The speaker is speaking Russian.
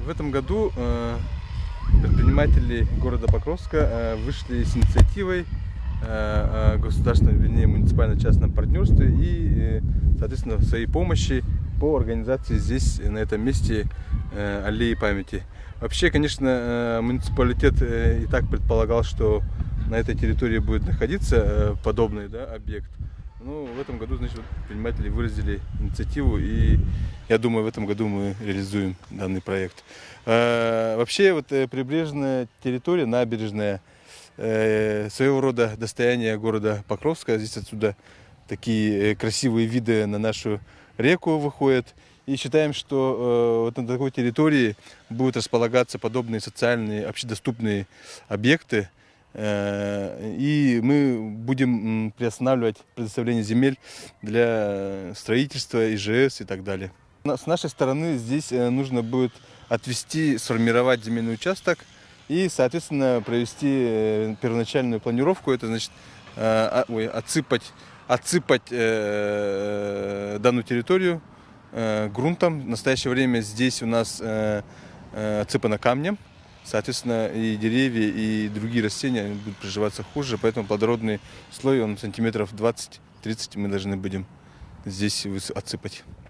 В этом году предприниматели города Покровска вышли с инициативой о государственном, вернее, муниципально-частном партнерстве и, соответственно, своей помощи по организации здесь, на этом месте, аллеи памяти. Вообще, конечно, муниципалитет и так предполагал, что на этой территории будет находиться подобный, да, объект. Ну, в этом году, значит, предприниматели выразили инициативу, и я думаю, в этом году мы реализуем данный проект. Вообще, вот прибрежная территория, набережная, своего рода достояние города Покровска. Здесь отсюда такие красивые виды на нашу реку выходят. И считаем, что вот на такой территории будут располагаться подобные социальные, общедоступные объекты. И мы будем приостанавливать предоставление земель для строительства, ИЖС и так далее. С нашей стороны здесь нужно будет отвести, сформировать земельный участок и, соответственно, провести первоначальную планировку. Это значит отсыпать данную территорию грунтом. В настоящее время здесь у нас отсыпано камнем. Соответственно, и деревья, и другие растения будут приживаться хуже, поэтому плодородный слой, он сантиметров 20-30 мы должны будем здесь отсыпать.